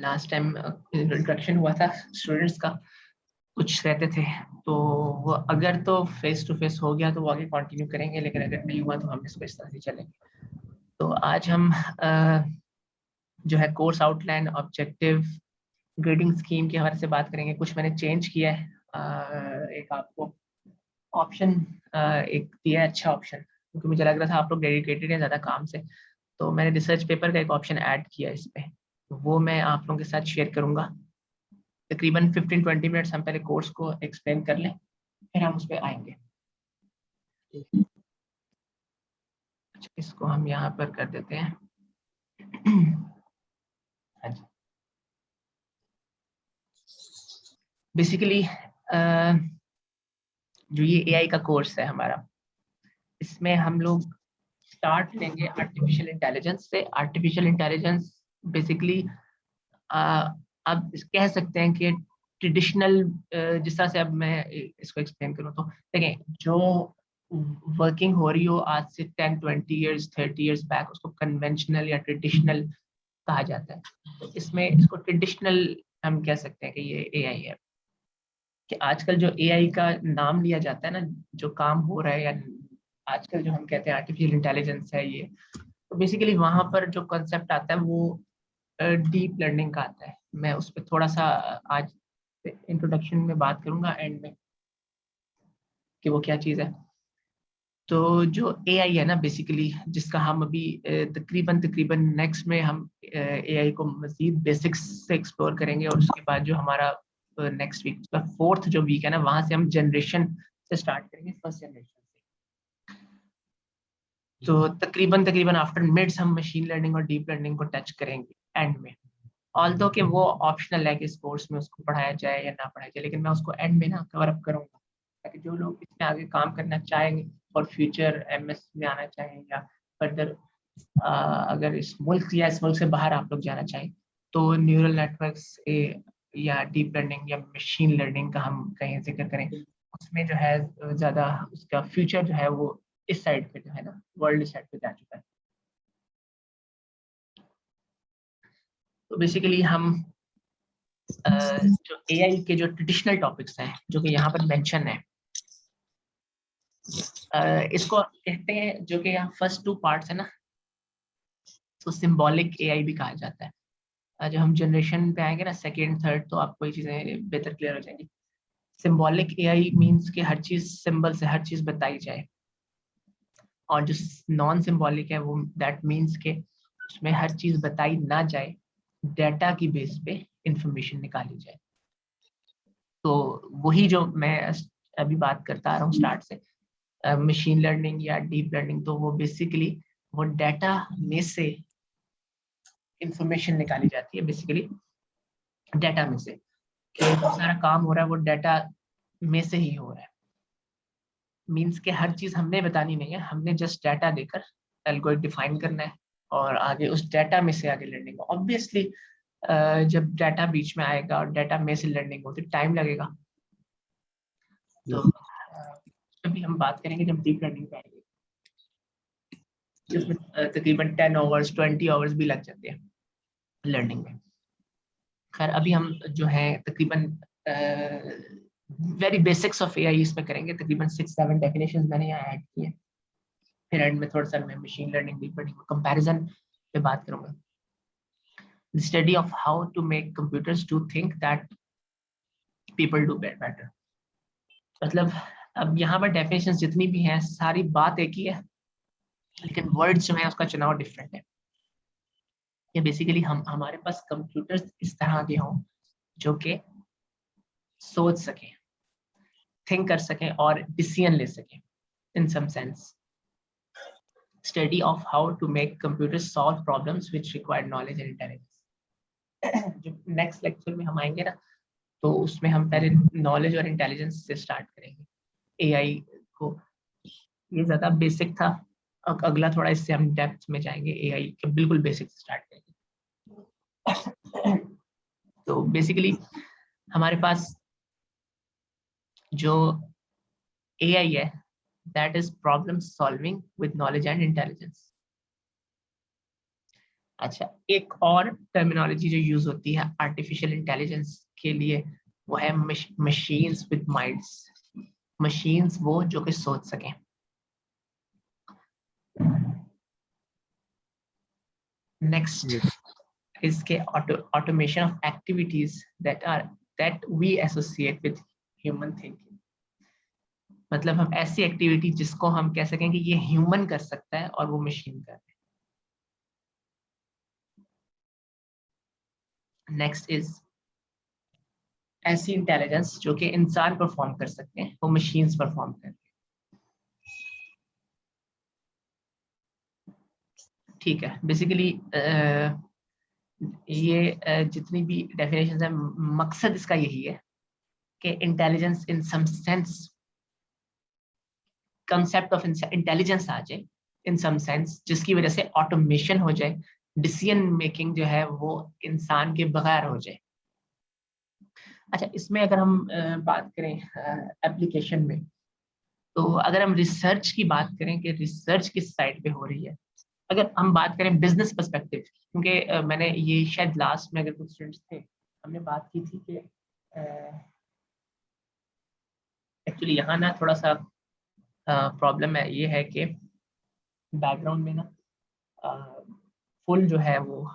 Last time introduction हुआ था students का, कुछ रहते थे, तो वो अगर तो फेस टू फेस हो गया तो वो आगे कंटिन्यू करेंगे, लेकिन अगर नहीं हुआ तो हम इसको इस तरह से चलेंगे। तो आज हम जो है course outline, objective, grading scheme के हवाले से बात करेंगे। कुछ मैंने चेंज किया है, एक आपको ऑप्शन एक दिया है, अच्छा ऑप्शन, क्योंकि मुझे लग रहा था आप लोग डेडिकेटेड हैं ज़्यादा काम से, तो मैंने रिसर्च पेपर का एक ऑप्शन ऐड किया इस पे, तो वो मैं आप लोगों के साथ शेयर करूंगा। तकरीबन 15-20 मिनट्स हम पहले कोर्स को एक्सप्लेन कर लें, फिर हम उस पर आएंगे। अच्छा, इसको हम यहाँ पर कर देते हैं। हाँ जी, बेसिकली जो ये एआई का कोर्स है हमारा, इसमें हम लोग स्टार्ट लेंगे आर्टिफिशियल इंटेलिजेंस से। आर्टिफिशियल इंटेलिजेंस बेसिकली आप कह सकते हैं कि ट्रेडिशनल, जिस तरह से अब मैं इसको एक्सप्लेन करूँ तो देखें, जो वर्किंग हो रही हो आज से 10-20 इयर्स 30 इयर्स बैक, उसको कन्वेंशनल या ट्रेडिशनल कहा जाता है। तो इसमें इसको ट्रेडिशनल हम कह सकते हैं कि ये एआई है। कि आजकल जो एआई का नाम लिया जाता है ना, जो काम हो रहा है, या आजकल जो हम कहते हैं आर्टिफिशियल इंटेलिजेंस है ये, तो बेसिकली वहां पर जो कॉन्सेप्ट आता है वो डीप लर्निंग का आता है। मैं उस पर थोड़ा सा आज इंट्रोडक्शन में बात करूंगा, एंड में कि वो क्या चीज़ है। तो जो एआई है ना बेसिकली, जिसका हम अभी तकरीबन तकरीबन नेक्स्ट में हम एआई को मजीद बेसिक्स से एक्सप्लोर करेंगे, और उसके बाद जो हमारा नेक्स्ट वीक का फोर्थ जो वीक है ना, वहां से हम जनरेशन से स्टार्ट करेंगे, फर्स्ट जनरेशन से। तो तकरीबन तकरीबन आफ्टर मिड्स हम मशीन लर्निंग और डीप लर्निंग को टच करेंगे एंड में। ऑल्दो कि वो ऑप्शनल है कि इस कोर्स में उसको पढ़ाया जाए या ना पढ़ाया जाए, लेकिन मैं उसको एंड में ना कवर अप करूंगा, ताकि जो लोग इसमें आगे काम करना चाहेंगे और फ्यूचर एमएस में आना चाहें, या फर्दर अगर इस मुल्क या इस मुल्क से बाहर आप लोग जाना चाहें, तो न्यूरल नेटवर्क्स या डीप लर्निंग या मशीन लर्निंग का हम कहीं जिक्र करें, उसमें जो है ज़्यादा उसका फ्यूचर जो है वो इस साइड पे जो है ना, वर्ल्ड साइड पे जा चुका है। तो बेसिकली हम जो एआई के जो ट्रेडिशनल टॉपिक्स हैं जो कि यहाँ पर मेंशन है, इसको कहते हैं, जो कि यहाँ फर्स्ट 2 पार्ट्स है ना, तो सिंबॉलिक एआई भी कहा जाता है। जब हम जनरेशन पे आएंगे ना, सेकेंड थर्ड, तो आपको ये चीज़ें बेहतर क्लियर हो जाएंगी। सिंबॉलिक एआई मीन्स कि हर चीज़ सिंबल से हर चीज़ बताई जाए, और जो नॉन सिंबॉलिक है वो दैट मीन्स के उसमें हर चीज़ बताई ना जाए, डाटा की बेस पे इंफॉर्मेशन निकाली जाए। तो वही जो मैं अभी बात करता आ रहा हूँ स्टार्ट से, मशीन लर्निंग या डीप लर्निंग, तो वो बेसिकली वो डाटा में से इंफॉर्मेशन निकाली जाती है, बेसिकली डाटा में से, कि जो सारा काम हो रहा है वो डाटा में से ही हो रहा है। मीन्स के हर चीज हमने बतानी नहीं है, हमने जस्ट डाटा देकर एल्गोरिथम डिफाइन करना है, और आगे उस डाटा में से आगे लर्निंग। ऑब्वियसली जब डाटा बीच में आएगा और डाटा में से लर्निंग होती है, टाइम लगेगा। तो अभी हम बात करेंगे जब डीप लर्निंग पे आएंगे, जिसमें तकरीबन 10 आवर्स 20 आवर्स भी लग जाते हैं लर्निंग में। खैर अभी हम जो है तकरीबन वेरी बेसिक्स ऑफ एआई इसमें करेंगे, तकरीबन 6-7 डेफिनेशंस मैंने यहाँ ऐड किए। फिर एंड में थोड़ा सा मैं machine learning deep learning comparison पे बात करूंगा। The study of how to make computers do think that people do better. मतलब अब यहाँ पर डेफिनेशंस जितनी भी हैं, सारी बात एक ही है, लेकिन वर्ड्स जो है उसका चुनाव डिफरेंट है। ये बेसिकली हम हमारे पास कंप्यूटर्स इस तरह के हों जो कि सोच सकें, थिंक कर सकें और डिसीजन ले सकें in some sense. Study of how to make computers solve problems which require knowledge and intelligence. जो नेक्स्ट लेक्चर में हम आएंगे ना, तो उसमें हम पहले नॉलेज और इंटेलिजेंस से स्टार्ट करेंगे एआई को। ये ज्यादा बेसिक था, अब अगला थोड़ा इससे हम डेप्थ में जाएंगे, एआई के बिल्कुल बेसिक से स्टार्ट करेंगे। तो बेसिकली हमारे पास जो एआई है, that is problem solving with knowledge and intelligence. अच्छा, एक और टर्मिनोलॉजी जो यूज होती है आर्टिफिशियल इंटेलिजेंस के लिए वो है मशीन्स विद माइंड्स। मशीन्स वो जो कि सोच सकें। Next Yes. इसके automation of activities that we associate with human thinking. मतलब हम ऐसी एक्टिविटी जिसको हम कह सकें कि ये ह्यूमन कर सकता है और वो मशीन कर रही है। नेक्स्ट इज ऐसी इंटेलिजेंस जो कि इंसान परफॉर्म कर सकते हैं वो मशीन्स परफॉर्म कर रही है। ठीक है, बेसिकली ये जितनी भी डेफिनेशन है मकसद इसका यही है कि intelligence in some sense, concept of intelligence आ जाए इन सम सेंस, जिसकी वजह से ऑटोमेशन हो जाए, डिसीजन मेकिंग जो है वो इंसान के बगैर हो जाए। अच्छा, इसमें अगर हम बात करें एप्लीकेशन में, तो अगर हम रिसर्च की बात करें कि रिसर्च किस साइड पे हो रही है, अगर हम बात करें बिजनेस पर्सपेक्टिव, क्योंकि मैंने ये शायद लास्ट में अगर कुछ स्टूडेंट्स थे हमने बात की थी कि एक्चुअली यहाँ ना थोड़ा सा प्रॉब्लम है, ये है कि बैकग्राउंड में ना फुल जो है वो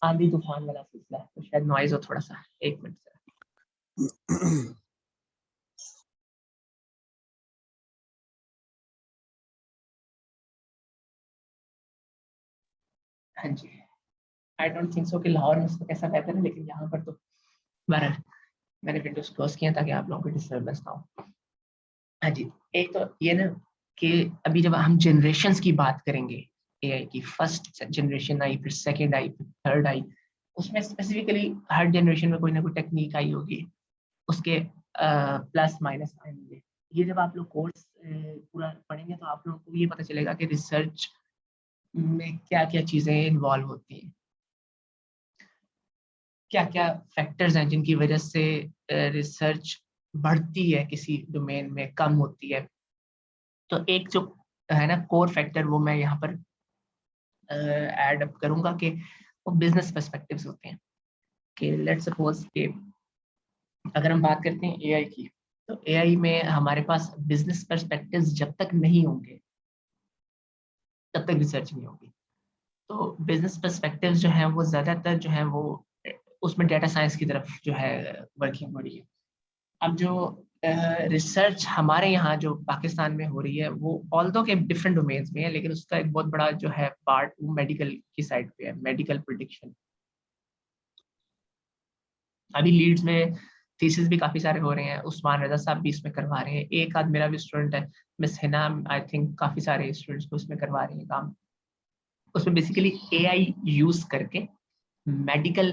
आंधी तूफान वाला सिलसिला है, तो शायद नॉइज हो थोड़ा सा। एक मिनट से। हाँ जी, आई डोंट थिंक सो कि लाहौर में उसका कैसा बेहतर है, लेकिन यहाँ पर तो बहरहाल मैंने विंडोज क्लोज किया ताकि आप लोगों को डिस्टर्बेंस ना हो। हाँ जी, एक तो ये ना कि अभी जब हम जनरेशन्स की बात करेंगे, एआई की फर्स्ट जनरेशन आई, फिर सेकंड आई, फिर थर्ड आई, उसमें स्पेसिफिकली हर जनरेशन में कोई ना कोई टेक्निक आई होगी, उसके प्लस माइनस आएंगे। ये जब आप लोग कोर्स पूरा पढ़ेंगे तो आप लोगों को ये पता चलेगा कि रिसर्च में क्या क्या चीज़ें इन्वॉल्व होती हैं, क्या क्या फैक्टर्स हैं जिनकी वजह से रिसर्च बढ़ती है किसी डोमेन में, कम होती है। तो एक जो है ना कोर फैक्टर, वो मैं यहाँ पर ऐड अप करूँगा कि वो बिजनेस पर्सपेक्टिव्स होते हैं। कि लेट्स सपोज कि अगर हम बात करते हैं एआई की, तो एआई में हमारे पास बिजनेस पर्सपेक्टिव्स जब तक नहीं होंगे तब तक रिसर्च नहीं होगी। तो बिजनेस पर्सपेक्टिव्स जो हैं वो ज़्यादातर जो है वो उसमें डेटा साइंस की तरफ जो है वर्किंग हो रही है। अब जो रिसर्च हमारे यहाँ जो पाकिस्तान में हो रही है वो ऑल्दो के डिफरेंट डोमेन्स में है, लेकिन उसका एक बहुत बड़ा जो है पार्ट वो मेडिकल की साइड पे है, मेडिकल प्रिडिक्शन। अभी लीड्स में थीसिस भी काफी सारे हो रहे हैं, उस्मान रजा साहब भी इसमें करवा रहे हैं, एक आध मेरा भी स्टूडेंट है मिस हिना, आई थिंक काफी सारे स्टूडेंट्स को इसमें करवा रही हैं काम। उसमें बेसिकली एआई यूज करके मेडिकल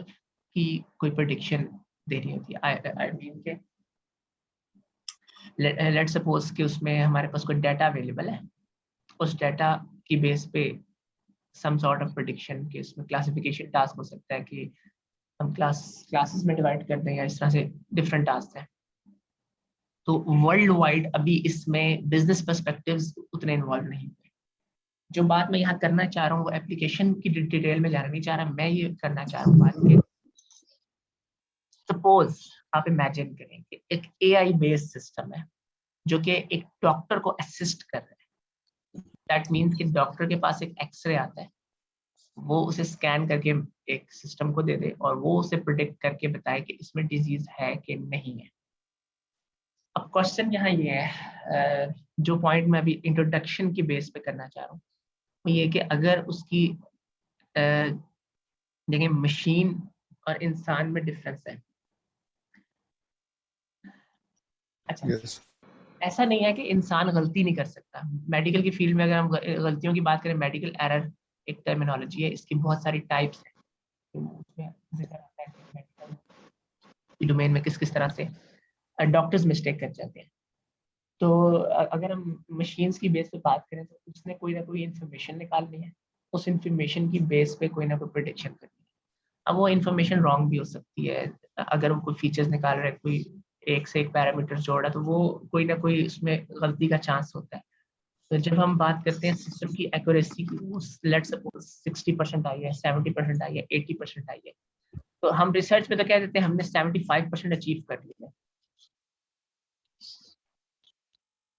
की कोई प्रिडिक्शन दे रही होती है। आई मीन के लेट सपोज कि उसमें हमारे पास कोई डाटा अवेलेबल है, उस डाटा की बेस पे सम सॉर्ट ऑफ प्रेडिक्शन के उसमें क्लासिफिकेशन टास्क हो सकता है कि हम क्लासेस में डिवाइड कर दें या इस तरह से डिफरेंट टास्क हैं। तो वर्ल्ड वाइड अभी इसमें बिजनेस पर्सपेक्टिव्स उतने इन्वॉल्व नहीं हुए। जो बात मैं यहाँ करना चाह रहा हूँ वो एप्लीकेशन की डिटेल में जाना नहीं चाह रहा, मैं ये करना चाह रहा हूँ बात के सपोज आप इमेजिन करें कि एक एआई बेस्ड सिस्टम है जो कि एक डॉक्टर को असिस्ट कर रहा है। दैट मीन्स कि डॉक्टर के पास एक एक्सरे आता है, वो उसे स्कैन करके एक सिस्टम को दे दे और वो उसे प्रिडिक्ट करके बताए कि इसमें डिजीज है कि नहीं है। अब क्वेश्चन यहाँ ये है, जो पॉइंट मैं अभी इंट्रोडक्शन की बेस पे करना चाह रहा हूँ वो ये कि अगर उसकी देखिए मशीन और इंसान में डिफरेंस है। अच्छा, Yes. ऐसा नहीं है कि इंसान गलती नहीं कर सकता। मेडिकल की फील्ड में अगर हम गलतियों की बात करें, मेडिकल एरर एक टर्मिनोलॉजी है, इसकी बहुत सारी टाइप्स हैं। तो उसमें जिक्र आता है कि मेडिकल डोमेन में किस किस तरह से डॉक्टर्स मिस्टेक कर जाते हैं। तो अगर हम मशीन्स की बेस पे बात करें तो उसने कोई ना कोई इन्फॉर्मेशन निकालनी है, उस इन्फॉर्मेशन की बेस पे कोई ना कोई प्रिडिक्शन करनी है। अब वो इन्फॉर्मेशन रॉन्ग भी हो सकती है, अगर वो कोई फीचर्स निकाल रहा है, कोई एक से एक पैरामीटर जोड़ रहा है, तो वो कोई ना कोई उसमें गलती का चांस होता है। तो जब हम बात करते हैं सिस्टम की एक्यूरेसी की, वो लेट्स सपोज 60% आई है, 70% आई है, 80% आई है, तो हम रिसर्च में तो कह देते हैं हमने 75% अचीव कर लिया है।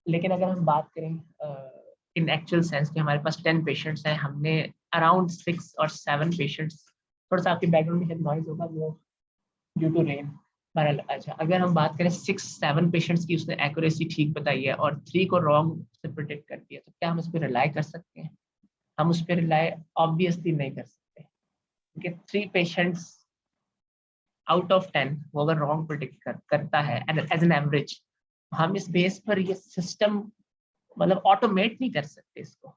लेकिन अगर हम बात करें इन एक्चुअल सेंस कि हमारे पास 10 पेशेंट्स हैं, हमने अराउंड 6 और 7 पेशेंट्स, थोड़ा सा आपके बैकग्राउंड में नॉइज होगा वो ड्यू टू रेन। अच्छा, अगर हम बात करें 6-7 पेशेंट्स की उसने एक्यूरेसी ठीक बताई है और 3 को रॉन्ग से प्रिडिक्ट कर दिया, तो क्या हम उस पर रिलाई कर सकते हैं? हम उस पर रिलाई ऑब्वियसली नहीं कर सकते, क्योंकि 3 पेशेंट्स आउट ऑफ 10 वो अगर रॉन्ग प्रिडिक्ट करता है एज एन एवरेज, हम इस बेस पर ये सिस्टम मतलब ऑटोमेट नहीं कर सकते इसको।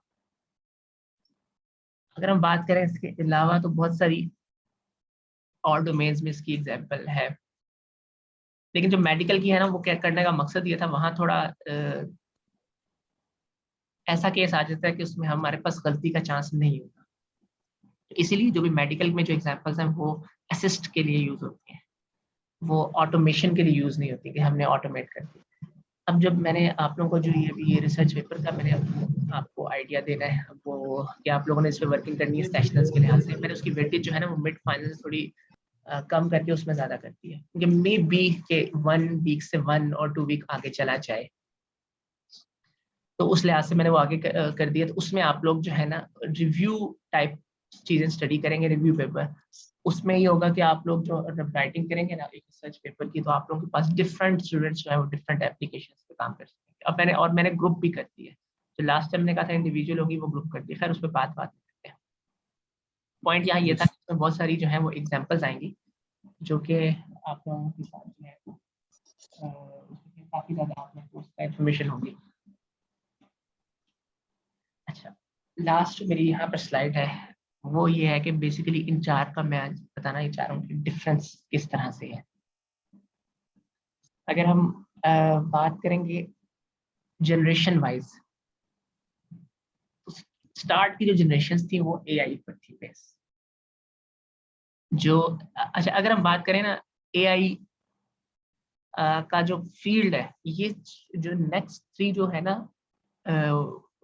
अगर हम बात करें इसके अलावा तो बहुत सारी और डोमेन्स में इसकी एग्जांपल है, लेकिन जो मेडिकल की है ना, वो क्या करने का मकसद ये था, वहाँ थोड़ा ऐसा केस आ जाता है कि उसमें हमारे पास गलती का चांस नहीं होता, तो इसीलिए जो भी मेडिकल में जो एग्जांपल्स हैं वो असिस्ट के लिए यूज होती हैं, वो ऑटोमेशन के लिए यूज नहीं होती कि हमने ऑटोमेट कर दिया। अब जब मैंने आप लोगों को जो ये रिसर्च पेपर का मैंने आपको आइडिया देना है, वो कि आप लोगों ने इस पर वर्किंग करनी है सेशनल्स के लिहाज से, मैंने उसकी वेटेज जो है ना वो मिड फाइनल से थोड़ी कम करके उसमें ज्यादा करती है, क्योंकि मे बी के 1 वीक से 1 और 2 वीक आगे चला जाए, तो उस लिहाज से मैंने वो आगे कर दिया। तो उसमें आप लोग जो है ना रिव्यू टाइप चीजें स्टडी करेंगे, रिव्यू पेपर, उसमें ये होगा कि आप लोग जो राइटिंग करेंगे ना एक रिसर्च पेपर की, तो आप लोगों के पास डिफरेंट स्टूडेंट्स जो है वो डिफरेंट एप्लीकेशन पे काम कर सकते हैं। अब मैंने ग्रुप भी कर दी है, तो लास्ट टाइम मैंने कहा था इंडिविजुअल होगी, वो ग्रुप कर दी, खैर उस पर बात करते हैं। पॉइंट यहाँ ये था कि उसमें बहुत सारी जो है वो एग्जाम्पल्स आएंगी, जो कि आप लोगों के साथ जो है काफी ज्यादा आप लोगों को इंफॉर्मेशन होगी। अच्छा, लास्ट मेरी यहाँ पर स्लाइड है, वो ये है कि बेसिकली इन 4 का मैं आज बताना ही चाह रहा हूँ कि डिफरेंस किस तरह से है। अगर हम बात करेंगे जनरेशन वाइज, स्टार्ट की जो जनरेशन थी वो एआई पर थी बेस। जो अच्छा, अगर हम बात करें ना एआई का जो फील्ड है, ये जो नेक्स्ट 3 जो है ना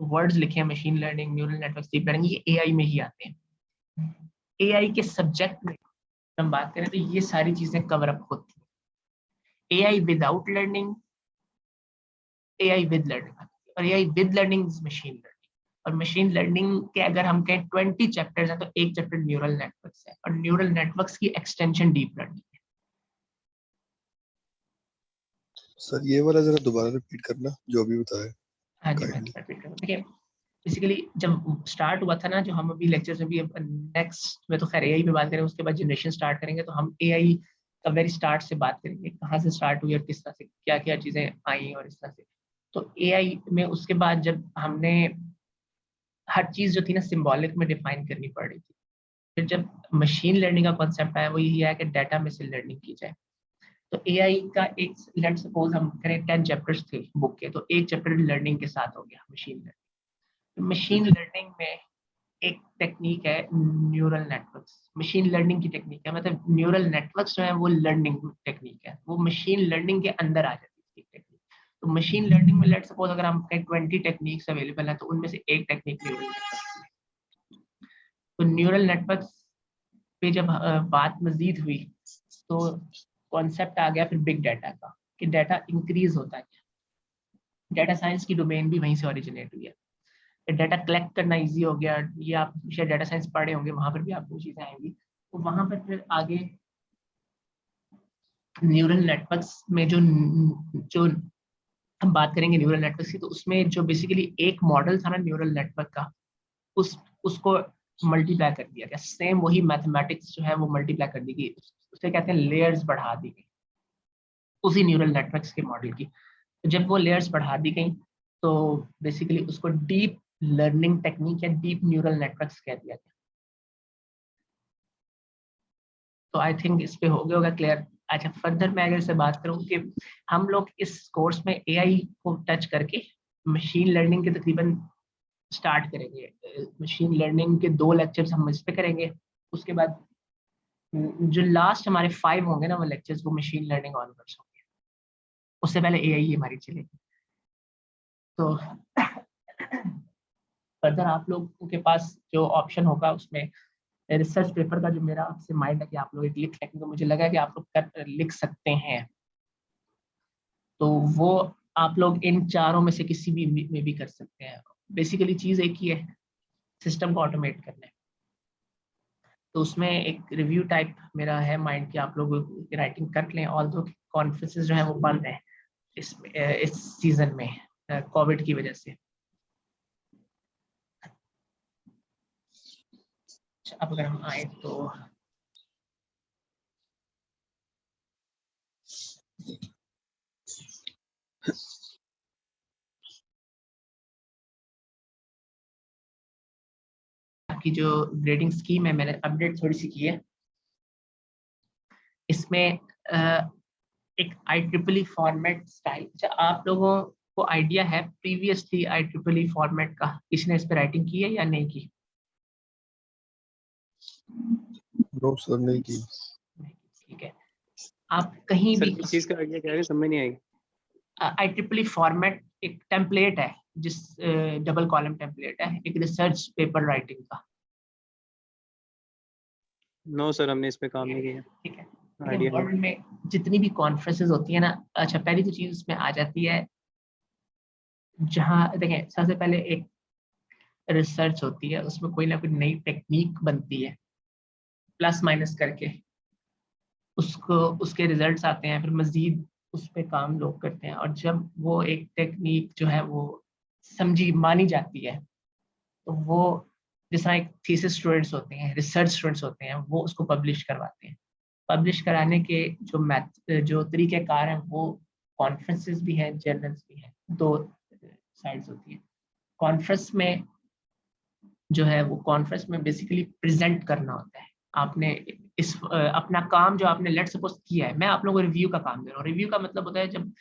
वर्ड्स लिखे हैं, machine learning, neural network, deep learning, ये एआई में ही आते हैं। एआई के सब्जेक्ट में हम बात करें तो ये सारी चीजें कवर अप होती हैं। AI without learning, AI with learning, और AI with learning is machine learning. और मशीन लर्निंग के अगर हम कहें 20 चैप्टर्स हैं, तो एक चैप्टर न्यूरल नेटवर्क्स है, और न्यूरल नेटवर्क्स की एक्सटेंशन डीप लर्निंग है। सर ये वाला जरा दोबारा रिपीट करना जो अभी बताया। हाँ जी, मैं रिपीट करूँ। देखिए, बेसिकली जब स्टार्ट हुआ था ना, जो हम अभी लेक्चर्स में भी नेक्स्ट में तो खैर एआई पे बात करेंगे, उसके बाद जनरेशन स्टार्ट करेंगे, तो हम एआई का वेरी स्टार्ट से बात करेंगे, कहाँ से स्टार्ट हुई और किस तरह से क्या क्या चीजें आई और इस तरह से। तो एआई में उसके बाद जब हमने हर चीज जो थी ना सिंबॉलिक में डिफाइन करनी पड़ रही थी, फिर जब मशीन लर्निंग का कॉन्सेप्ट आया, वो यही है कि डाटा में से लर्निंग की जाए। तो एआई का एक, लेट्स सपोज हम करें 10 चैप्टर्स थे बुक के, तो एक चैप्टर लर्निंग के साथ हो गया मशीन लर्निंग। मशीन लर्निंग में एक टेक्निक है न्यूरल नेटवर्क्स, मशीन लर्निंग की टेक्निक है, मतलब न्यूरल नेटवर्क्स जो है वो लर्निंग टेक्निक है, वो मशीन लर्निंग के अंदर आ जाती है टेक्निक। तो मशीन लर्निंग में लेट्स सपोज अगर हम कहें 20 टेक्निक्स अवेलेबल है, तो उनमें से एक टेक्निक न्यूरल नेटवर्क्स है। तो न्यूरल नेटवर्क्स पे जब बात मजीद हुई, तो कॉन्सेप्ट आ गया फिर बिग डाटा का, कि डाटा इंक्रीज होता है। डाटा साइंस की डोमेन भी वहीं से ओरिजिनेट हुई है। डाटा कलेक्ट करना इजी हो गया, ये आप शायद डाटा साइंस पढ़े होंगे, वहां पर भी आपको चीजें आएंगी। तो वहां पर फिर आगे न्यूरल नेटवर्क्स में जो जो हम बात करेंगे न्यूरल नेटवर्क्स की, तो उसमें जो बेसिकली एक मॉडल था ना न्यूरल नेटवर्क का, उसको मल्टीप्लाई कर दिया गया। सेम वही मैथमेटिक्स जो है वो मल्टीप्लाई कर दी गई, उसे कहते हैं लेयर्स बढ़ा दी गई उसी न्यूरल नेटवर्क्स के मॉडल की। जब वो लेयर्स बढ़ा दी गई, तो बेसिकली उसको डीप लर्निंग टेक्निक या डीप न्यूरल नेटवर्क्स कह दिया गया। तो आई थिंक इस पे हो गया होगा क्लियर। अच्छा, फर्दर मैं अगर से बात करूं कि हम लोग इस कोर्स में एआई को टच करके मशीन लर्निंग के तकरीबन स्टार्ट करेंगे। मशीन लर्निंग के 2 लेक्चर्स हम इस पे करेंगे, उसके बाद जो लास्ट हमारे 5 होंगे ना वो लेक्चर्स, वो मशीन लर्निंग ऑनवर्ड्स होंगे, उससे पहले एआई हमारी चलेगी। तो फर्दर आप लोगों के पास जो ऑप्शन होगा उसमें रिसर्च पेपर का जो मेरा आपसे माइंड है कि आप लोग एक लिख लेंगे, तो मुझे लगा कि आप लोग लिख सकते हैं, तो वो आप लोग इन चारों में से किसी भी में भी कर सकते हैं। बेसिकली चीज एक ही है, सिस्टम को ऑटोमेट करना है। तो उसमें एक रिव्यू टाइप मेरा है माइंड कि आप लोग राइटिंग कर लें, ऑल दो कॉन्फ्रेंसेस जो है वो बंद है इस सीजन में कोविड की वजह से। अब अगर हम आए तो आपकी जो ग्रेडिंग स्कीम है मैंने अपडेट थोड़ी सी की है। इसमें एक IEEE फॉर्मेट स्टाइल, अच्छा आप लोगों को आइडिया है प्रीवियसली IEEE फॉर्मेट का, किसने इस पे राइटिंग की है या नहीं की? नो सर, नहीं की। ठीक है, आप कहीं भी किस चीज का आइडिया क्या है, समझ नहीं आई। IEEE फॉर्मेट एक टेम्पलेट है, जिस डबल कॉलम टेम्पलेट है एक रिसर्च पेपर राइटिंग का। नो सर, हमने इस पे काम नहीं किया। ठीक है, आइडिया वर्ल्ड में जितनी भी कॉन्फ्रेंसेस होती है ना, अच्छा पहली तो चीज उसमें आ जाती है, जहाँ देखें सबसे पहले एक रिसर्च होती है, उसमें कोई ना कोई नई टेक्निक बनती है, प्लस माइनस करके उसको उसके रिजल्ट्स आते हैं, फिर मजीद उस पर काम लोग करते हैं, और जब वो एक टेक्निक जो है वो समझी मानी जाती है, तो वो जिस तरह एक थीसिस स्टूडेंट्स होते हैं, रिसर्च स्टूडेंट्स होते हैं, वो उसको पब्लिश करवाते हैं। पब्लिश कराने के जो तरीक़ेकार हैं वो कॉन्फ्रेंसेस भी हैं, जर्नल्स भी हैं, दो साइड्स होती हैं। कॉन्फ्रेंस में जो है वो कॉन्फ्रेंस में बेसिकली प्रेजेंट करना होता है। आपने इस अपना काम जो आपने लेट सपोज किया है, मैं आप लोगों को रिव्यू का काम दे रहा हूँ। रिव्यू का मतलब होता है जब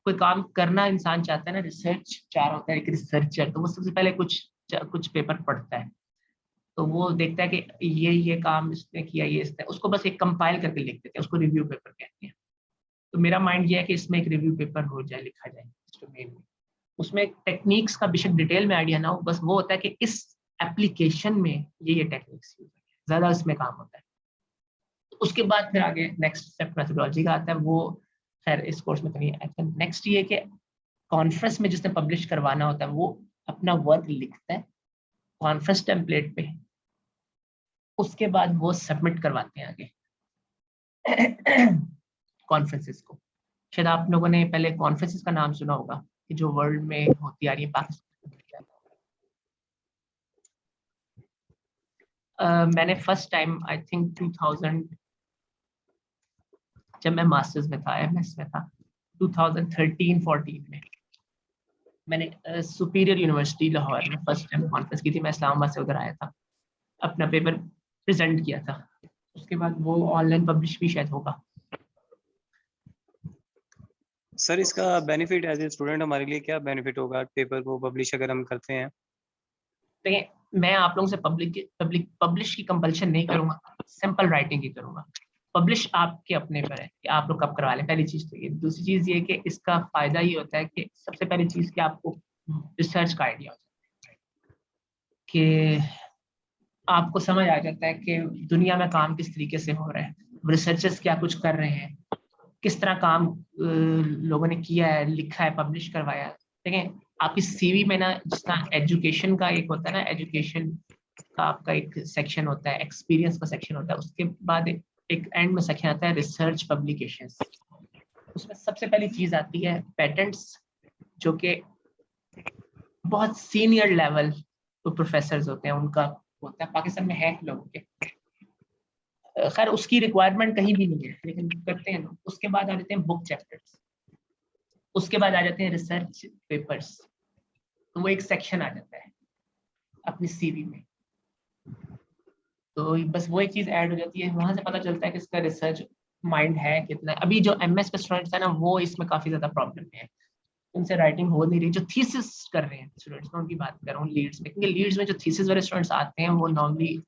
कोई काम करना इंसान चाहता है ना, रिसर्च चाह होता है एक रिसर्चर, तो वो सबसे पहले कुछ पेपर पढ़ता है, तो वो देखता है कि ये काम इसने किया, ये इसने, उसको बस एक कंपाइल करके लिख देते हैं, उसको रिव्यू पेपर कहते हैं। तो मेरा माइंड ये है कि इसमें एक रिव्यू पेपर हो जाए, लिखा जाए इस डोमेन में। उसमें टेक्निक्स का बेशक डिटेल में आइडिया ना हो, बस वो होता है कि इस एप्लीकेशन में ये टेक्निक्स यूज है, ज्यादा इसमें काम होता है। उसके बाद फिर आगे नेक्स्ट स्टेप मेथोडोलॉजी का आता है, वो खैर इस कोर्स में तो नहीं है। नेक्स्ट ये कि कॉन्फ्रेंस में जिसने पब्लिश करवाना होता है वो अपना वर्क लिखता है कॉन्फ्रेंस टेम्पलेट पे, उसके बाद वो सबमिट करवाते हैं आगे कॉन्फ्रेंसेस को। शायद आप लोगों ने पहले कॉन्फ्रेंसेस का नाम सुना होगा कि जो वर्ल्ड में होती आ रही है पाकिस्तान। मैंने फर्स्ट टाइम आई थिंक 2000 जब मैं मास्टर्स में था, MS में था, 2013-14 में मैंने सुपीरियर यूनिवर्सिटी लाहौर में फर्स्ट टाइम कॉन्फ्रेंस की थी। मैं इस्लामाबाद से उधर आया था, अपना पेपर प्रेजेंट किया था। उसके बाद वो ऑनलाइन पब्लिश भी शायद होगा। सर इसका बेनिफिट एज ए स्टूडेंट हमारे लिए क्या बेनिफिट होगा पेपर को पब्लिश अगर हम करते हैं? देखिए, मैं आप लोगों से पब्लिश की कंपल्शन नहीं करूंगा, सिंपल राइटिंग ही करूंगा। पब्लिश आपके अपने पर है कि आप लोग कब करवा लें, पहली चीज तो ये। दूसरी चीज ये कि इसका फायदा ये होता है कि सबसे पहली चीज कि आपको रिसर्च का आइडिया होता है, कि आपको समझ आ जाता है कि दुनिया में काम किस तरीके से हो रहा है, रिसर्चर्स क्या कुछ कर रहे हैं, किस तरह काम लोगों ने किया है, लिखा है, पब्लिश करवाया है। देखें आपकी CV में ना, जिस तरह एजुकेशन का एक होता है ना, एजुकेशन का आपका एक सेक्शन होता है, एक्सपीरियंस का सेक्शन होता है, उसके बाद एक एंड में सेक्शन आता है रिसर्च पब्लिकेशंस। उसमें सबसे पहली चीज आती है पेटेंट्स, जो कि बहुत सीनियर लेवल तो प्रोफेसर होते हैं उनका होता है, पाकिस्तान में है लोगों के, खैर उसकी रिक्वायरमेंट कहीं भी नहीं है लेकिन करते हैं लोग। उसके बाद आ जाते हैं बुक चैप्टर्स, उसके बाद आ जाते हैं रिसर्च पेपर्स, तो वो एक सेक्शन आ जाता है अपनी CV में। तो बस वो एक चीज ऐड हो जाती है, वहां से पता चलता है कि इसका रिसर्च माइंड है कितना। अभी जो MS के स्टूडेंट्स है ना, वो इसमें काफी ज्यादा प्रॉब्लम है, उनसे राइटिंग हो नहीं रही। जो थीसिस कर रहे हैं स्टूडेंट्स, मैं उनकी बात कर रहा हूँ लीड्स में, क्योंकि लीड्स में जो थीसिस वाले स्टूडेंट्स आते हैं वो नॉर्मली,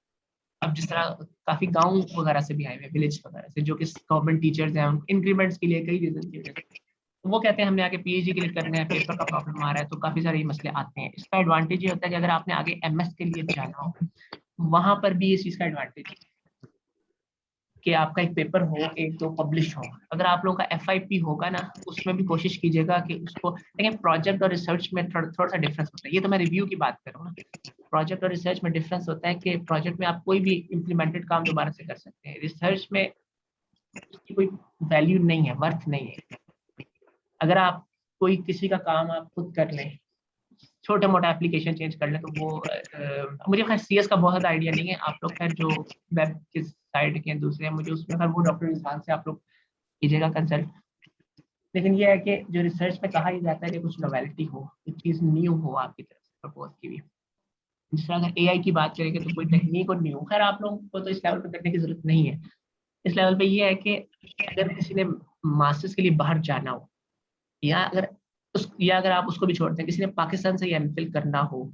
अब जिस तरह काफी गांव वगैरह से भी आए हुए, विलेज वगैरह से, जो कि गवर्नमेंट टीचर्स हैं, इंक्रीमेंट्स के लिए कई रीजन की वजह से वो कहते हैं हमने आगे पीएचडी के लिए करना है, पेपर का प्रॉब्लम आ रहा है, तो काफी सारे ये मसले आते हैं। इसका एडवांटेज ये होता है कि अगर आपने आगे एमएस के लिए जाना हो, वहां पर भी इस चीज का एडवांटेज है कि आपका एक पेपर हो, एक दो पब्लिश हो। अगर आप लोगों का एफआईपी होगा ना, उसमें भी कोशिश कीजिएगा कि उसको, लेकिन प्रोजेक्ट और रिसर्च में थोड़ा सा डिफरेंस होता है। ये तो मैं रिव्यू की बात कर रहा हूँ ना। प्रोजेक्ट और रिसर्च में डिफरेंस होता है कि प्रोजेक्ट में आप कोई भी इम्प्लीमेंटेड काम दोबारा से कर सकते हैं, रिसर्च में उसकी कोई वैल्यू नहीं है, वर्थ नहीं है। अगर आप कोई किसी का काम आप खुद कर लें, छोटा मोटा एप्लीकेशन चेंज कर लें, तो वो मुझे खैर सीएस का बहुत आइडिया नहीं है। आप लोग खैर जो वेब के साइड के दूसरे हैं, मुझे उसमें खैर वो डॉक्टर इंसान से आप लोग कीजिएगा कंसल्ट। लेकिन ये है कि जो रिसर्च में कहा ही जाता है कि कुछ नोवेलिटी हो, कुछ चीज़ न्यू हो आपकी तरफ से प्रपोज की भी। जिस तरह अगर एआई की बात करेंगे तो कोई टेक्निक और न्यू, खैर आप लोगों को तो इस लेवल पे करने की जरूरत नहीं है। इस लेवल पे ये है कि अगर किसी ने मास्टर्स के लिए बाहर जाना हो, या अगर आप उसको भी छोड़ते हैं, किसी ने पाकिस्तान से एमफिल करना हो,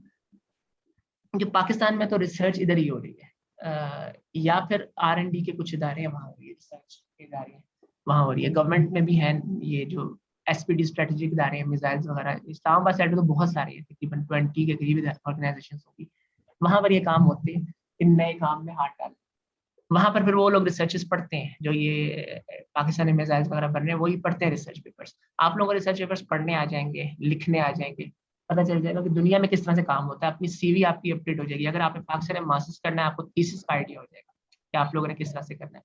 जो पाकिस्तान में तो रिसर्च इधर ही हो रही है, या फिर R&D के कुछ इदारे हैं वहाँ हो रही है, रिसर्च के इदारे हैं वहाँ हो रही है, गवर्नमेंट में भी है। ये जो SPD स्ट्रेटेजिक इदारे हैं, मिसाइल्स वगैरह, इस्लामाबाद साइड में तो बहुत सारे हैं, तकरीबन 20 के करीब ऑर्गेनाइजेशन होगी, वहाँ पर ये काम होते हैं, इन नए काम में हाथ डाल। वहाँ पर फिर वो लोग रिसर्चेस पढ़ते हैं, जो ये पाकिस्तानी मिसाइल्स वगैरह बन रहे हैं, वही पढ़ते हैं रिसर्च पेपर्स। आप लोगों को रिसर्च पेपर्स पढ़ने आ जाएंगे, लिखने आ जाएंगे, पता चल जाएगा कि दुनिया में किस तरह से काम होता है। अपनी सीवी आपकी अपडेट हो जाएगी। अगर आपने पाकिस्तान में मास्टर्स करना है, आपको थीसिस का आइडिया हो जाएगा कि आप लोगों ने किस तरह से करना है,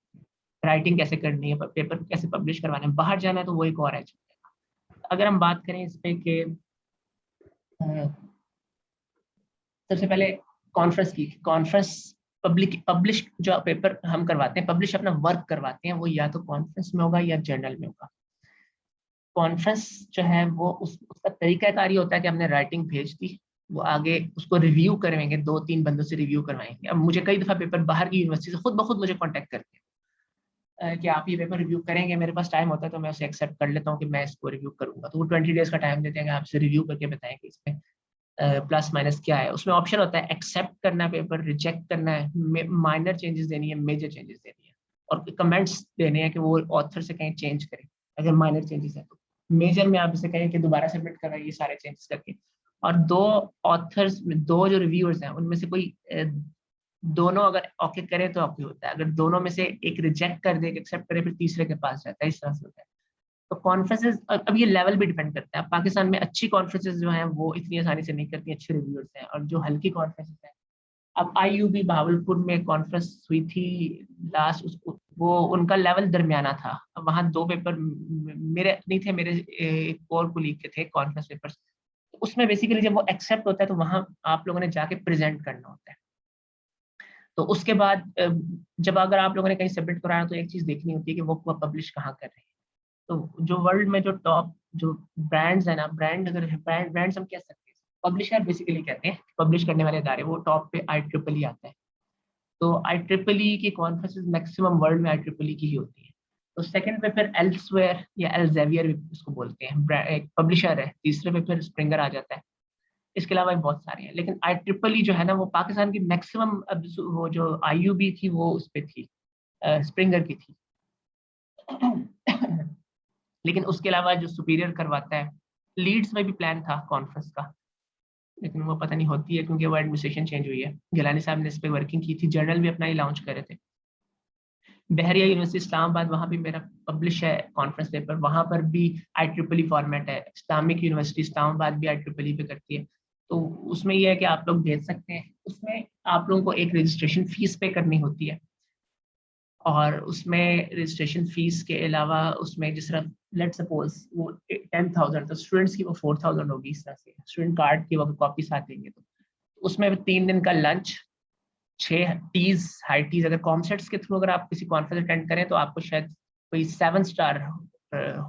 राइटिंग कैसे करनी है, पेपर कैसे पब्लिश करवाना है। बाहर जाना है तो वो एक और है। अगर हम बात करें इस पे कि सबसे पहले कॉन्फ्रेंस पब्लिश जो पेपर हम करवाते हैं, पब्लिश अपना वर्क करवाते हैं, वो या तो कॉन्फ्रेंस में होगा या जर्नल में होगा। कॉन्फ्रेंस जो है वो उसका तरीकाकार ये होता है कि हमने राइटिंग भेज दी, वो आगे उसको रिव्यू करेंगे, 2-3 बंदों से रिव्यू करवाएंगे। अब मुझे कई दफा पेपर बाहर की यूनिवर्सिटी से खुद ब खुद मुझे कॉन्टेक्ट करते हैं कि आप ये पेपर रिव्यू करेंगे। मेरे पास टाइम होता है तो मैं उसे एक्सेप्ट कर लेता हूँ कि मैं इसको रिव्यू करूंगा, तो वो 20 डेज का टाइम देते हैं कि आपसे रिव्यू करके बताएं कि इसमें प्लस माइनस क्या है। उसमें ऑप्शन होता है एक्सेप्ट करना है पेपर, रिजेक्ट करना है, माइनर चेंजेस देनी है, मेजर चेंजेस देनी है, और कमेंट्स देने हैं कि वो ऑथर से कहीं चेंज करें अगर माइनर चेंजेस है तो। मेजर में आप इसे कहें कि दोबारा सबमिट करवाइए सारे चेंजेस करके। और दो जो रिव्यूअर्स हैं उनमें से कोई दोनों अगर ओके करे तो ओके होता है, अगर दोनों में से एक रिजेक्ट कर दे, एक्सेप्ट करे, फिर तीसरे के पास जाता है, इस तरह से होता है। तो कॉन्फ्रेंसेस, अब ये लेवल भी डिपेंड करता है। पाकिस्तान में अच्छी कॉन्फ्रेंसेस जो हैं वो इतनी आसानी से नहीं करती, अच्छे रिव्यूअर्स हैं, और जो हल्की कॉन्फ्रेंसेस हैं, अब IUB भावलपुर में कॉन्फ्रेंस हुई थी लास्ट, वो उनका लेवल दरमियाना था। वहाँ 2 पेपर मेरे नहीं थे, मेरे एक और कुलीग के थे कॉन्फ्रेंस पेपर्स। उसमें बेसिकली जब वो एक्सेप्ट होता है तो वहाँ आप लोगों ने जाके प्रेजेंट करना होता है। तो उसके बाद जब अगर आप लोगों ने कहीं सबमिट कराना, तो एक चीज देखनी होती है कि वो पब्लिश कहाँ कर रहे हैं। तो जो वर्ल्ड में जो टॉप जो ब्रांड्स है ना, अगर ब्रांड्स हम कह सकते हैं, पब्लिशर बेसिकली कहते हैं, पब्लिश करने वाले इदारे, वो टॉप पे IEEE आता है। तो IEEE की कॉन्फ्रेंसेस मैक्सिमम वर्ल्ड में IEEE की ही होती है। तो सेकंड पे फिर एल्सवेयर या एल्जेवियर उसको बोलते हैं, एक पब्लिशर है। तीसरे पे फिर स्प्रिंगर आ जाता है। इसके अलावा भी बहुत सारे हैं, लेकिन IEEE जो है ना, वो पाकिस्तान की मैक्सिमम, वो जो IUB थी वो उस पे थी, स्प्रिंगर की थी। लेकिन उसके अलावा जो सुपीरियर करवाता है, लीड्स में भी प्लान था कॉन्फ्रेंस का, लेकिन वो पता नहीं होती है क्योंकि वो एडमिनिस्ट्रेशन चेंज हुई है। गिलानी साहब ने इस पर वर्किंग की थी, जर्नल भी अपना ही लॉन्च करे थे। बहरिया यूनिवर्सिटी इस्लामाबाद, वहाँ भी मेरा पब्लिश है कॉन्फ्रेंस पेपर, वहाँ पर भी IEEE फॉर्मेट है। इस्लामिक यूनिवर्सिटी इस्लामाबाद भी IEEE पे करती है। तो उसमें यह है कि आप लोग भेज सकते हैं। उसमें आप लोगों को एक रजिस्ट्रेशन फीस पे करनी होती है, और उसमें रजिस्ट्रेशन फीस के अलावा उसमें जिस तरह लेट सपोज वो 10,000, तो स्टूडेंट्स की वो 4,000 होगी। इस तरह से स्टूडेंट कार्ड की वो कॉपी साथ देंगे, तो उसमें 3 दिन का लंच, 6 टीज, हाई टीज। अगर कॉमसेट्स के थ्रू अगर आप किसी कॉन्फ्रेंस अटेंड करें तो आपको शायद कोई 7 स्टार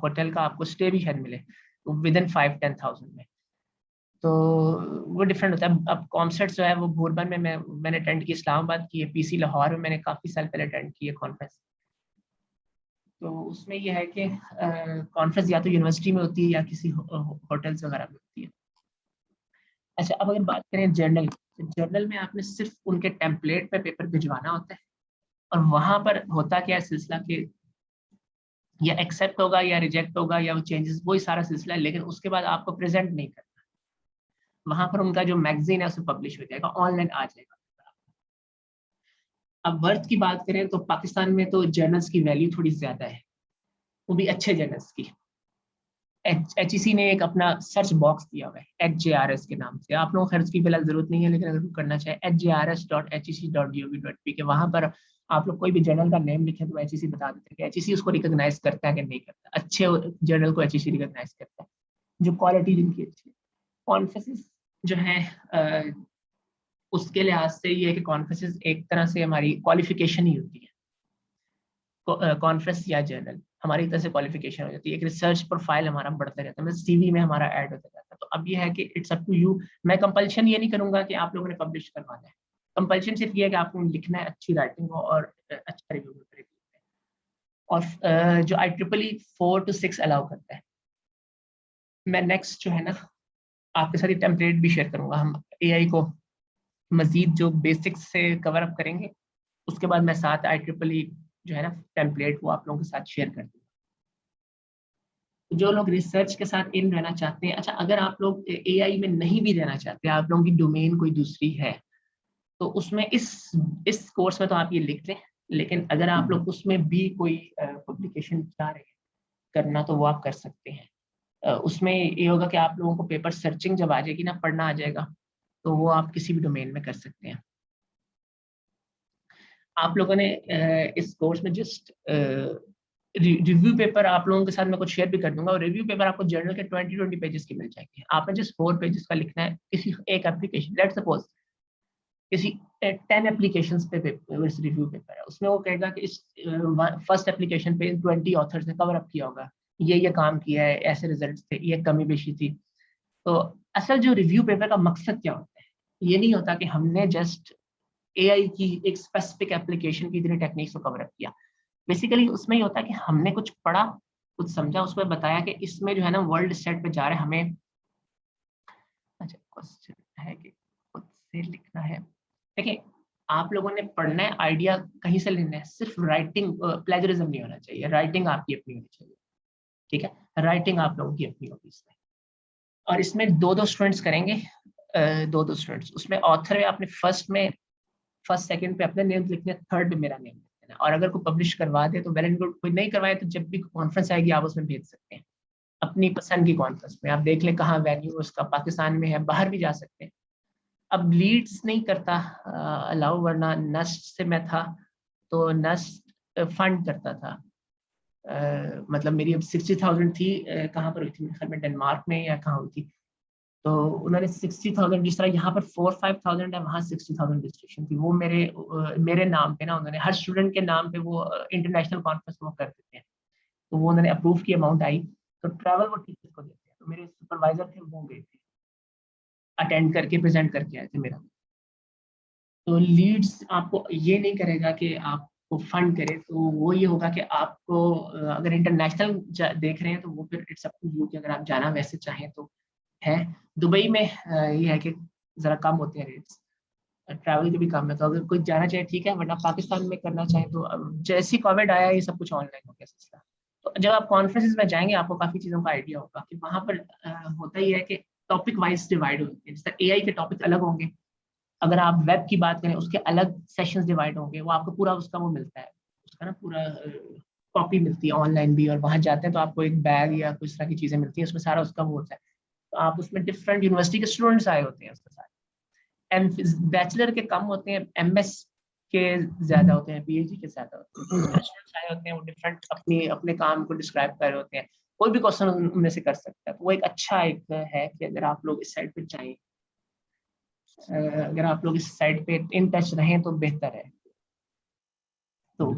होटल का आपको स्टे भी शायद मिले विद इन 5-10,000 में। तो वो डिफरेंट होता है। अब कॉमसेट्स जो है वो भूरबन में मैंने अटेंड की, इस्लामाबाद की है, PC लाहौर में मैंने काफ़ी साल पहले अटेंड की है कॉन्फ्रेंस। तो उसमें यह है कि कॉन्फ्रेंस या तो यूनिवर्सिटी में होती है या किसी होटल्स वगैरह में होती है। अच्छा, अब अगर बात करें जर्नल, तो जर्नल में आपने सिर्फ उनके टेम्पलेट पे पेपर भिजवाना होता है। और वहां पर होता क्या है सिलसिला, कि या एक्सेप्ट होगा या रिजेक्ट होगा या वो चेंजेस, वही सारा सिलसिला है, लेकिन उसके बाद आपको प्रेजेंट नहीं करना। वहां पर उनका जो मैगजीन है उसमें पब्लिश हो जाएगा, ऑनलाइन आ जाएगा। अब वर्थ की बात करें तो पाकिस्तान में तो जर्नल्स की वैल्यू थोड़ी ज्यादा है, वो भी अच्छे जर्नल्स की। HEC ने एक अपना सर्च बॉक्स दिया हुआ है HJRS के नाम से, आप लोगों को खर्च की फिलहाल जरूरत नहीं है, लेकिन अगर करना चाहे hjrs.hec.gov.p के, वहां पर आप लोग कोई भी जर्नल का नेम लिखे तो HEC बता देते हैं कि HEC उसको रिकॉग्नाइज करता है कि नहीं करता। अच्छे जर्नल को HEC रिकॉग्नाइज करता है, जो क्वालिटी जिनकी अच्छी है। कॉन्फ्रेंसेस जो है उसके लिहाज से ये है कि कॉन्फ्रेंसेस एक तरह से हमारी क्वालिफिकेशन ही होती है। कॉन्फ्रेंस या जर्नल हमारी तरह से क्वालिफिकेशन हो जाती है, एक रिसर्च प्रोफाइल हमारा बढ़ता रहता है, मतलब CV में हमारा ऐड होता रहता है। तो अब ये है कि इट्स अप टू यू। मैं कंपल्शन ये नहीं करूंगा कि आप लोगों ने पब्लिश करवाना है, कंपल्शन सिर्फ ये है कि आपको लिखना है, अच्छी राइटिंग हो और अच्छा रिव्यू पेपर। और जो IEEE 4 to 6 अलाउ करता है। मैं नेक्स्ट जो है ना आपके साथ ये टेम्पलेट भी शेयर करूंगा, हम AI को मजीद जो बेसिक्स से कवर अप करेंगे, उसके बाद मैं साथ IEEE जो है ना टेम्पलेट वो आप लोगों के साथ शेयर कर दूंगा। जो लोग रिसर्च के साथ इन रहना चाहते हैं, अच्छा अगर आप लोग AI में नहीं भी रहना चाहते, आप लोगों की डोमेन कोई दूसरी है, तो उसमें इस कोर्स में तो आप ये लिख लें, लेकिन अगर आप लोग उसमें भी कोई पब्लिकेशन चाह रहे हैं करना तो वो आप कर सकते हैं। उसमें ये होगा कि आप लोगों को पेपर सर्चिंग जब आ जाएगी ना, पढ़ना आ जाएगा, तो वो आप किसी भी डोमेन में कर सकते हैं। आप लोगों ने इस कोर्स में जस्ट रिव्यू पेपर आप लोगों के साथ मैं कुछ शेयर भी कर दूंगा, और रिव्यू पेपर आपको जर्नल के 20 पेजेस की मिल जाएंगे। आपने जस्ट 4 पेजेस का लिखना है किसी एक एप्लीकेशन, लेट्स सपोज किसी 10 एप्लीकेशन पे रिव्यू पेपर है, उसमें वो कहेगा कि इस फर्स्ट एप्लीकेशन पे 20 ऑथर्स ने कवर अप किया होगा, ये काम किया है, ऐसे रिजल्ट्स थे, ये कमी पेशी थी। तो असल जो रिव्यू पेपर का मकसद क्या होता है, ये नहीं होता कि हमने जस्ट AI की एक स्पेसिफिक एप्लीकेशन की इतनी टेक्निक्स को कवर अप किया। बेसिकली उसमें ये होता है कि हमने कुछ पढ़ा, कुछ समझा, उसमें बताया कि इसमें जो है ना वर्ल्ड सेट पे जा रहे हैं हमें। अच्छा क्वेश्चन है कि खुद से लिखना है, देखिए आप लोगों ने पढ़ना है, आइडिया कहीं से लेना है, सिर्फ राइटिंग प्लेजरिज्म नहीं होना चाहिए, राइटिंग आपकी अपनी होनी चाहिए, ठीक है, राइटिंग आप लोगों की अपनी होगी इसमें। और इसमें 2-2 स्टूडेंट्स करेंगे, 2-2 स्टूडेंट्स, उसमें ऑथर में आपने फर्स्ट सेकंड पे अपने नेम लिखने, थर्ड पे मेरा नेम लिख देना। और अगर कोई पब्लिश करवा दे तो वेल एंड गुड, कोई नहीं करवाए तो जब भी कॉन्फ्रेंस आएगी आप उसमें भेज सकते हैं, अपनी पसंद की कॉन्फ्रेंस में। आप देख लें कहाँ वेन्यू उसका, पाकिस्तान में है, बाहर भी जा सकते हैं। अब लीड्स नहीं करता अलाउ, वरना नस्ट से मैं था तो नस्ट फंड करता था। मतलब मेरी अब 60,000 थी, कहाँ पर हुई थी, मेरे ख्याल में डेनमार्क में या कहाँ हुई थी, तो उन्होंने 60,000, जिस तरह यहाँ पर 4-5,000 है, वहाँ 60,000 रजिस्ट्रेशन थी, वो मेरे नाम पे ना, उन्होंने हर स्टूडेंट के नाम पे वो इंटरनेशनल कॉन्फ्रेंस वो कर देते हैं, तो वो उन्होंने अप्रूव की अमाउंट आई, तो ट्रैवल वो टीचर्स को देते हैं। तो मेरे सुपरवाइजर थे, वो गए थे, अटेंड करके प्रेजेंट करके आए थे मेरा। तो लीड्स आपको ये नहीं करेगा कि आपको फंड करे, तो वो ये होगा कि आपको अगर इंटरनेशनल देख रहे हैं तो वो फिर इट्स अप टू यू कि अगर आप जाना वैसे चाहें तो है। दुबई में ये है कि जरा कम होते हैं रेट्स, ट्रैवल के भी कम है, तो अगर कोई जाना चाहे ठीक है, वरना पाकिस्तान में करना चाहे तो जैसे कोविड आया ये सब कुछ ऑनलाइन हो गया सिलसिला। तो जब आप कॉन्फ्रेंसेस में जाएंगे आपको काफी चीजों का आइडिया होगा कि वहां पर होता ही है कि टॉपिक वाइज डिवाइड होते हैं, जैसे AI के टॉपिक अलग होंगे, अगर आप वेब की बात करें उसके अलग सेशंस डिवाइड होंगे, वो आपको पूरा उसका वो मिलता है, उसका ना पूरा कॉपी मिलती है ऑनलाइन भी, और वहां जाते हैं तो आपको एक बैग या कुछ तरह की चीजें मिलती हैं, उसमें सारा उसका वो होता है। तो आप उसमें डिफरेंट यूनिवर्सिटी के स्टूडेंट्स आए होते हैं उसके साथ, बैचलर के कम होते हैं, MS के ज्यादा होते हैं, PhD के ज्यादा होते हैं। जो स्टूडेंट्स आए होते हैं वो डिफरेंट अपने काम को डिस्क्राइब कर रहे होते हैं, कोई भी क्वेश्चन उनमें से कर सकता है। तो वो एक अच्छा एक है कि अगर आप लोग इस साइड पे चाहें, अगर आप लोग इस साइड पे इन टच रहें तो बेहतर है। तो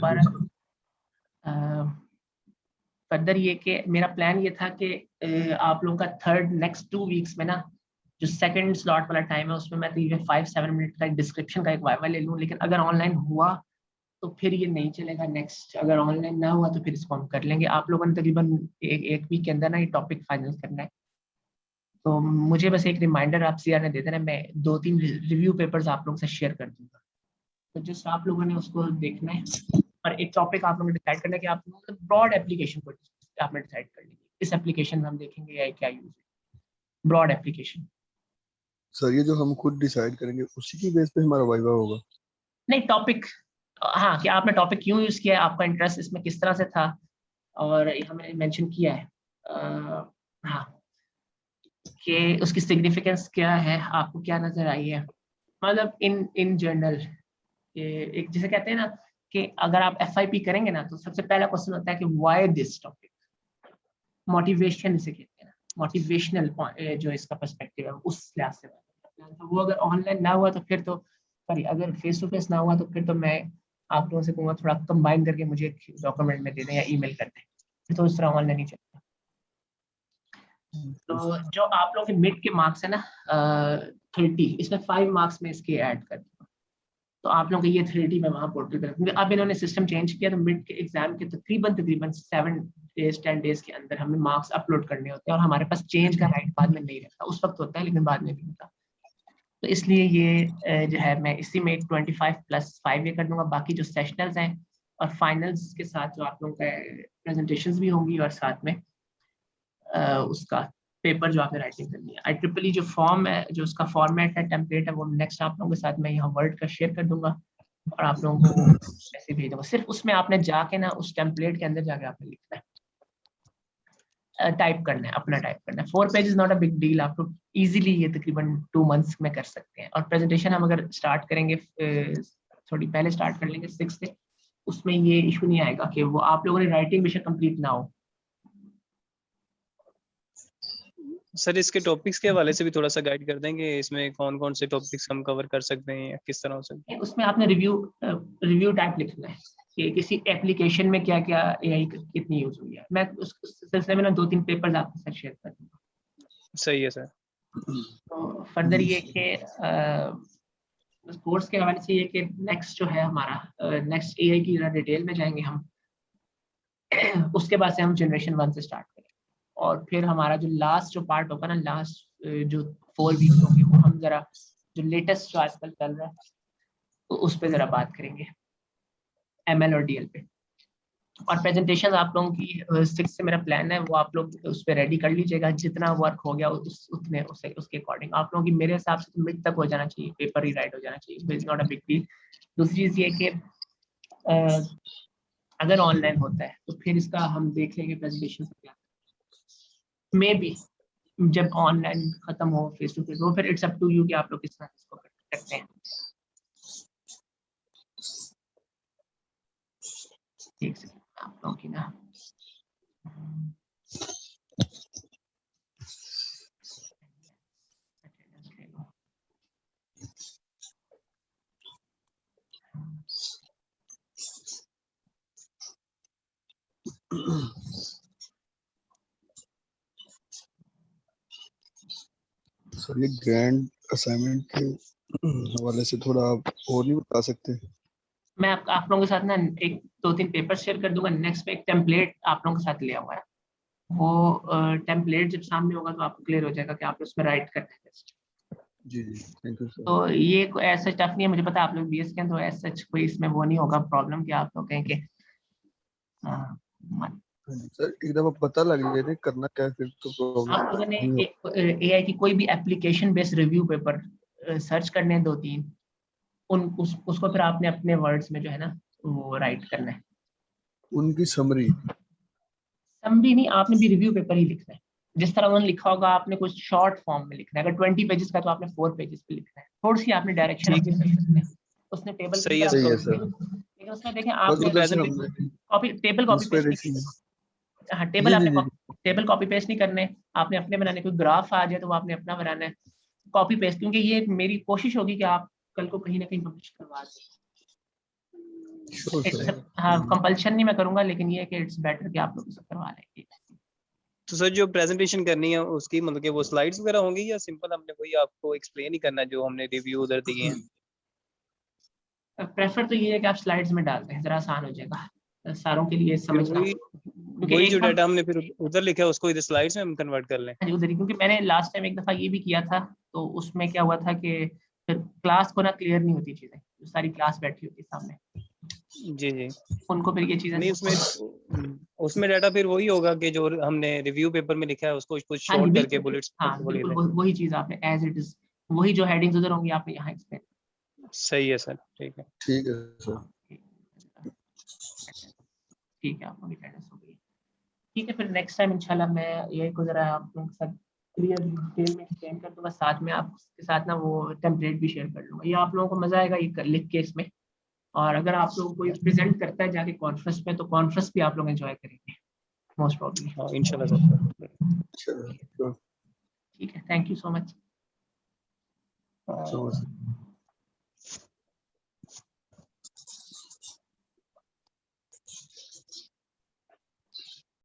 फर्दर ये कि मेरा प्लान ये था कि आप लोगों का थर्ड नेक्स्ट 2 वीक्स में ना, जो सेकंड स्लॉट वाला टाइम है उसमें मैं तकरीबन 5-7 मिनट का एक डिस्क्रिप्शन का एक वाइवा ले लूँ, लेकिन अगर ऑनलाइन हुआ तो फिर ये नहीं चलेगा नेक्स्ट, अगर ऑनलाइन ना हुआ तो फिर इसको हम कर लेंगे। आप लोगों ने तकरीबन एक वीक के अंदर ना ये टॉपिक फाइनल करना है, तो मुझे बस एक रिमाइंडर आप CR ने दे देना, मैं 2-3 रिव्यू पेपर्स आप लोगों से शेयर कर दूंगा, तो जस्ट आप लोगों ने उसको देखना है। और एक टॉपिक आप लोगों ने डिसाइड करना है कि आप लोग ब्रॉड एप्लीकेशन को आपने डिसाइड कर ली, इस एप्लीकेशन में हम देखेंगे एआई क्या यूज है, ब्रॉड एप्लीकेशन। सर ये जो हम खुद डिसाइड करेंगे उसी की बेस पे हमारा वाइवा होगा? नहीं, टॉपिक, हाँ, कि आपने टॉपिक क्यों यूज किया है, आपका इंटरेस्ट इसमें किस तरह से था, और हमने मेंशन किया है हाँ कि उसकी सिग्निफिकेंस क्या है, आपको क्या नजर आई है, मतलब इन जनरल। एक जिसे कहते हैं ना कि अगर आप FIP करेंगे ना तो सबसे पहला क्वेश्चन होता है कि व्हाई दिस टॉपिक, मोटिवेशन इसे कहते हैं, मोटिवेशनल जो इसका पर्सपेक्टिव है उस लिहाज से। तो वो अगर ऑनलाइन ना हुआ तो फिर तो, सॉरी, अगर फेस टू फेस ना हुआ तो फिर तो मैं आप लोगों से कहूँगा थोड़ा कंबाइन करके मुझे डॉक्यूमेंट में दे दें या ईमेल कर दें, फिर तो इस तरह ऑनलाइन ही चलता। तो जो आप लोगों के मिड के मार्क्स है ना 30, इसमें 5 मार्क्स में इसके ऐड कर दूंगा, तो आप लोगों के ये 30 में वहाँ पोर्टल पे रखूंगा। अब इन्होंने सिस्टम चेंज किया तो मिड के एग्जाम के तकरीबन 7 डेज 10 डेज के अंदर हमें मार्क्स अपलोड करने होते हैं, और हमारे पास चेंज का राइट बाद में नहीं रहता, उस वक्त होता है लेकिन बाद में नहीं होता। तो इसलिए ये जो है मैं इसी में 25+5 ये कर दूंगा, बाकी जो सेशनल्स हैं और फाइनल्स के साथ जो आप लोगों का प्रेजेंटेशंस भी होंगी, और साथ में उसका पेपर जो आपने राइटिंग करनी है। IEEE जो फॉर्म है, जो उसका फॉर्मेट है, टेम्पलेट है, वो नेक्स्ट आप लोगों के साथ मैं यहाँ वर्ड का शेयर कर दूंगा और आप लोगों को ऐसे भेज दूंगा। सिर्फ उसमें आपने जाके ना उस टेम्पलेट के अंदर जाके आपने लिखना है, टाइप करना है, अपना टाइप करना है। 4 page is not a big deal, आप लोग इजीली ये तकरीबन 2 मंथ्स में कर सकते हैं। और प्रेजेंटेशन हम अगर स्टार्ट करेंगे थोड़ी पहले स्टार्ट कर लेंगे 6 से, उसमें ये इशू नहीं आएगा कि वो आप लोगों ने राइटिंग बेशक कंप्लीट ना हो। सर इसके टॉपिक्स के हवाले से भी थोड़ा सा गाइड कर देंगे, इसमें कौन कौन से टॉपिक्स हम कवर कर सकते हैं या किस तरह हो सकते हैं? उसमें आपने रिव्यू टाइप लिखना है कि किसी एप्लीकेशन में क्या क्या AI कितनी यूज हुई है। मैं उस सिलसिले में ना 2-3 पेपर्स आपके साथ शेयर कर दूंगा। सही है सर। तो फर्दर ये कि कोर्स के हवाले से ये कि नेक्स्ट जो है हमारा नेक्स्ट AI की जरा डिटेल में जाएंगे हम उसके बाद से हम जनरेशन 1 से स्टार्ट करेंगे, और फिर हमारा जो लास्ट जो पार्ट होगा ना, लास्ट जो 4 वीक्स होंगे, वो हम जरा जो लेटेस्ट जो आजकल चल रहा है तो उस पर जरा बात करेंगे, ML और DL पे। और प्रेजेंटेशन आप लोगों की 6 से मेरा प्लान है वो आप लोग उस पर रेडी कर लीजिएगा, जितना वर्क हो गया उतने उसके अकॉर्डिंग आप लोगों की मेरे हिसाब से तो मिड तक हो जाना चाहिए, पेपर ही राइट हो जाना चाहिए, is not a big deal. दूसरी चीज ये कि अगर ऑनलाइन होता है तो फिर इसका हम देख लेंगे प्रेजेंटेशन क्या, मे बी जब ऑनलाइन खत्म हो फेस टू फेस हो, फिर इट्स अप टू यू कि आप लोग किस तरह इसको करते हैं। ठीक से आप लोगों की ना सर ये ग्रैंड असाइनमेंट के हवाले से थोड़ा आप और नहीं बता सकते? मैं आप लोगों के साथ ना एक 2-3 पेपर शेयर कर दूंगा, नेक्स्ट में एक टेम्पलेट आप लोगों के साथ लिया हुआ है, वो टेम्पलेट जब सामने होगा तो आपको क्लियर हो जाएगा कि आप उसमें राइट करते हैं। जी जी, थैंक यू सर। तो ये ऐसा टफ नहीं है, मुझे पता है आप लोग BS के हैं, तो ऐसा कोई इसमें वो नहीं होगा प्रॉब्लम कि आप लोग कहें कि सर एकदम पता लग गया था करना क्या है, फिर तो प्रॉब्लम आप लोगों ने नहीं एक AI की कोई भी application based review paper search करने हैं 2-3, उसको फिर आपने अपने वर्ड्स में जो है ना वो राइट करना है। उनकी समरी नहीं, आपने भी रिव्यू पेपर ही लिखना है जिस तरह उन्होंने लिखा होगा, आपने कुछ शॉर्ट फॉर्म में लिखना है। अगर 20 पेजेस का तो आपने 4 पेजेस पे लिखना है, थोड़ी सी आपने डायरेक्शन ठीक अपनी सही रखनी है। उसने टेबल की सही है तरह सही है सर। सर। लेकिन उसमें देखें बस आपने उधर से प्रेजेंटेशन हमने टेबल कॉपी पेस्ट नहीं इंस्पिरेशन। करना। हाँ, जी जी जी। टेबल कॉपी पेस्ट नहीं करने, आपने अपने बनाने। कोई ग्राफ आ जाए तो वो आपने अपना बनाना है, कॉपी पेस्ट, क्योंकि ये मेरी कोशिश होगी कि आप कल को कहीं ना कहीं पब्लिश करवा दें। Sure sir. हाँ, कंपल्शन नहीं मैं करूंगा, लेकिन ये है कि इट्स बेटर कि आप लोग सब करवा लें। तो सर जो प्रेजेंटेशन करनी है उसकी मतलब कि वो स्लाइड्स वगैरह होंगी या सिंपल हमने कोई आपको एक्सप्लेन ही करना है जो हमने रिव्यू उधर दिए हैं? प्रेफर तो ये है कि आप स्लाइड्स में डाल दें, जरा आसान हो जाएगा सारों के लिए फिर समझना, क्योंकि वही जो एक डाटा हमने फिर उधर लिखा है उसको इधर स्लाइड्स में हम कन्वर्ट कर लें? उधर ही, क्योंकि मैंने लास्ट टाइम एक दफा ये भी किया था, तो उसमें क्या हुआ था कि फिर क्लास को ना क्लियर नहीं होती चीजें, जो सारी क्लास बैठी होती सामने। जी जी उनको फिर ये चीजें नहीं उसमें डाटा फिर वही होगा कि जो हमने रिव्यू पेपर में लिखा है उसको कुछ हाँ जी शॉर्ट करके बिल्कुल, बुलेट्स हाँ वो ले बिल्कुल लें। वही चीज आपने एज इट इज, वही जो हेडिंग्स उधर होंगी आपने यहाँ एक्सप्लेन। सही है सर, ठीक है। ठीक है सर। ठीक है, आप लोग अटेंडेंस हो गई। ठीक है, फिर नेक्स्ट टाइम इंशाल्लाह मैं ये को जरा आप लोगों के साथ क्लियर डिटेल में एक्सप्लेन कर दूंगा, साथ में आपके साथ ना वो टेम्पलेट भी शेयर कर लूंगा। ये आप लोगों को मजा आएगा ये लिख के इसमें। और अगर आप लोगों को प्रेजेंट करता है जाके कॉन्फ्रेंस में, तो कॉन्फ्रेंस भी आप लोग एंजॉय करेंगे मोस्ट प्रॉब्ली। हाँ इंशाल्लाह सर। चलो ठीक है, thank you so much. So